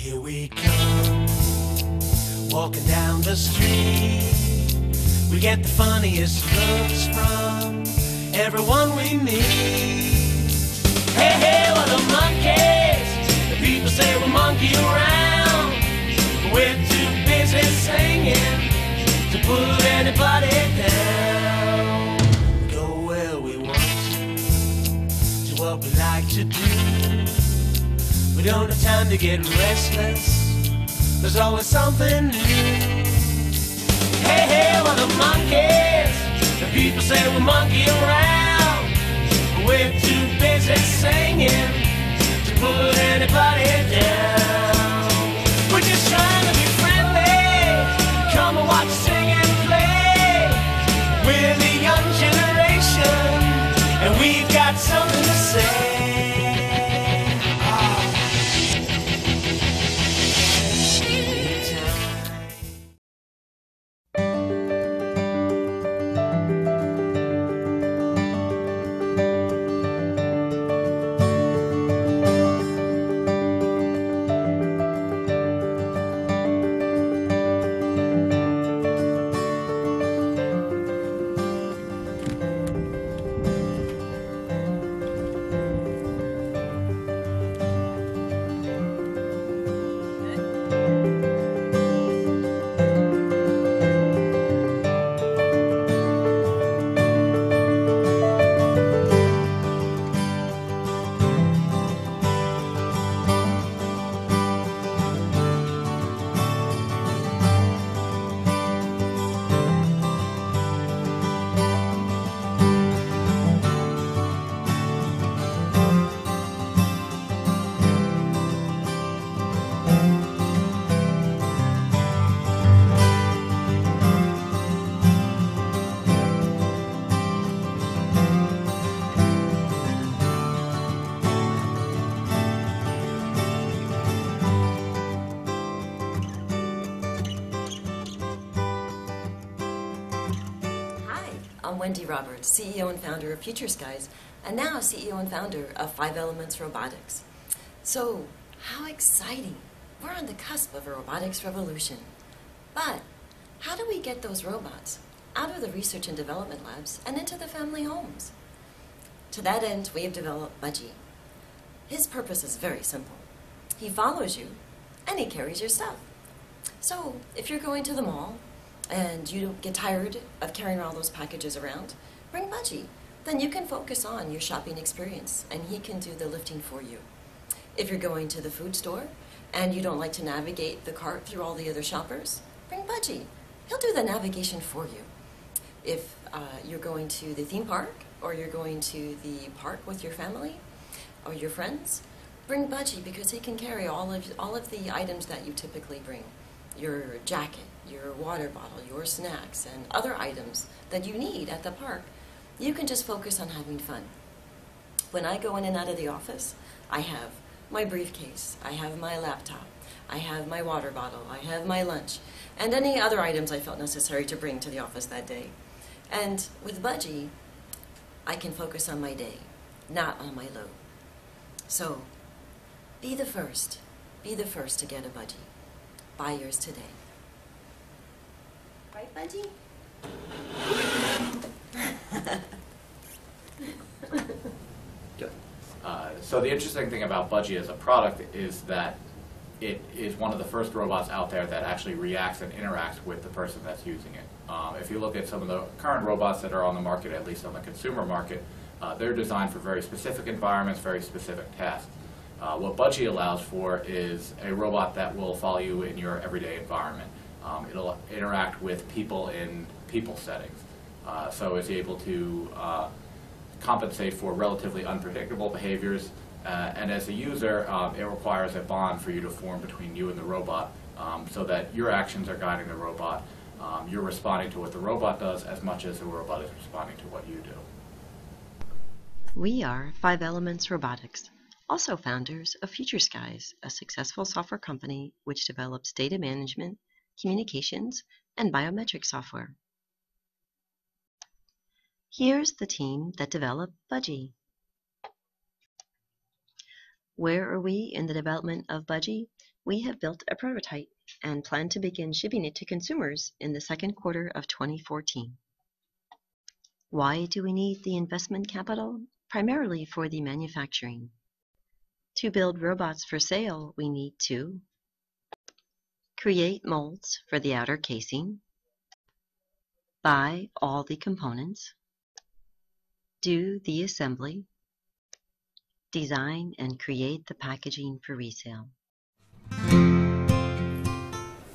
Here we come, walking down the street. We get the funniest looks from everyone we meet. Hey, hey, what the monkeys? The people say we monkey around. We're too busy singing to put anybody down. Go where we want to what we like to do. We don't have time to get restless. There's always something new. Hey, hey, we're the monkeys. The people say we monkey around. We're too busy singing to put anybody down. We're just trying to be friendly. Come and watch us sing and play. We're the young generation, and we've got something to say. I'm Wendy Roberts, CEO and founder of Future Skies, and now CEO and founder of 5 Elements Robotics. So, how exciting! We're on the cusp of a robotics revolution. But, how do we get those robots out of the research and development labs and into the family homes? To that end, we have developed Budgee. His purpose is very simple. He follows you, and he carries your stuff. So, if you're going to the mall, and you don't get tired of carrying all those packages around, bring Budgee. Then you can focus on your shopping experience, and he can do the lifting for you. If you're going to the food store, and you don't like to navigate the cart through all the other shoppers, bring Budgee. He'll do the navigation for you. If you're going to the theme park, or you're going to the park with your family, or your friends, bring Budgee, because he can carry all of the items that you typically bring. Your jacket, your water bottle, your snacks, and other items that you need at the park. You can just focus on having fun. When I go in and out of the office, I have my briefcase, I have my laptop, I have my water bottle, I have my lunch, and any other items I felt necessary to bring to the office that day. And with Budgee, I can focus on my day, not on my load. So, be the first to get a Budgee. Buy yours today. Right, Budgee? So the interesting thing about Budgee as a product is that it is one of the first robots out there that actually reacts and interacts with the person that's using it. If you look at some of the current robots that are on the market, at least on the consumer market, they're designed for very specific environments, very specific tasks. What Budgee allows for is a robot that will follow you in your everyday environment. It'll interact with people in people settings. So it's able to compensate for relatively unpredictable behaviors. And as a user, it requires a bond for you to form between you and the robot so that your actions are guiding the robot. You're responding to what the robot does as much as the robot is responding to what you do. We are 5 Elements Robotics, also founders of Future Skies, a successful software company which develops data management, communications, and biometric software. Here's the team that developed Budgee. Where are we in the development of Budgee? We have built a prototype and plan to begin shipping it to consumers in the second quarter of 2014. Why do we need the investment capital? Primarily for the manufacturing. To build robots for sale, we need to create molds for the outer casing, buy all the components, do the assembly, design and create the packaging for resale.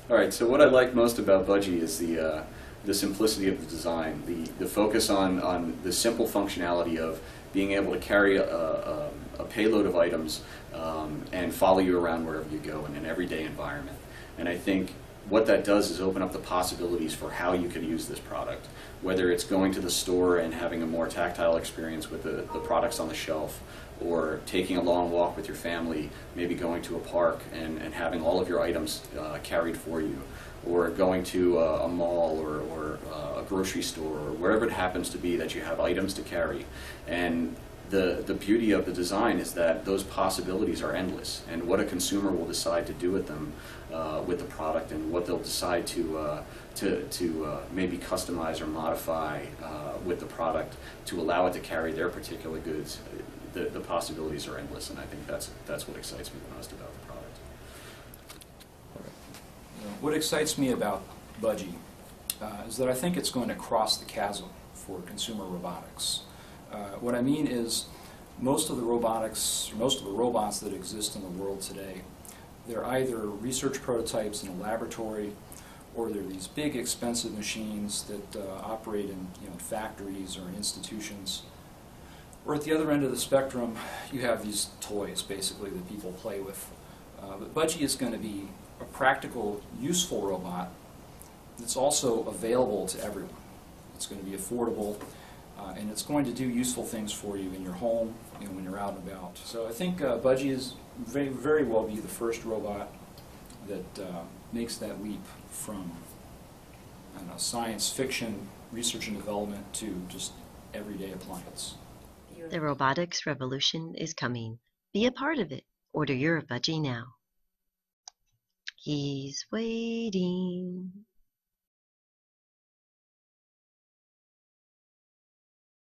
All right, so what I like most about Budgee is the simplicity of the design, the focus on the simple functionality of being able to carry a payload of items and follow you around wherever you go in an everyday environment. And I think what that does is open up the possibilities for how you could use this product, whether it's going to the store and having a more tactile experience with the products on the shelf, or taking a long walk with your family, maybe going to a park and having all of your items carried for you, or going to a mall or a grocery store, or wherever it happens to be that you have items to carry. And the beauty of the design is that those possibilities are endless, and what a consumer will decide to do with them, with the product, and what they'll decide to maybe customize or modify with the product to allow it to carry their particular goods. The possibilities are endless, and I think that's what excites me the most about the product. What excites me about Budgee is that I think it's going to cross the chasm for consumer robotics. What I mean is, most of the robots that exist in the world today, they're either research prototypes in a laboratory, or they're these big expensive machines that operate in factories or in institutions. Or at the other end of the spectrum, you have these toys, basically, that people play with. But Budgee is going to be a practical, useful robot that's also available to everyone. It's going to be affordable, and it's going to do useful things for you in your home, when you're out and about. So I think Budgee is very well be the first robot that makes that leap from science fiction research and development to just everyday appliance. The robotics revolution is coming. Be a part of it. Order your Budgee now. He's waiting.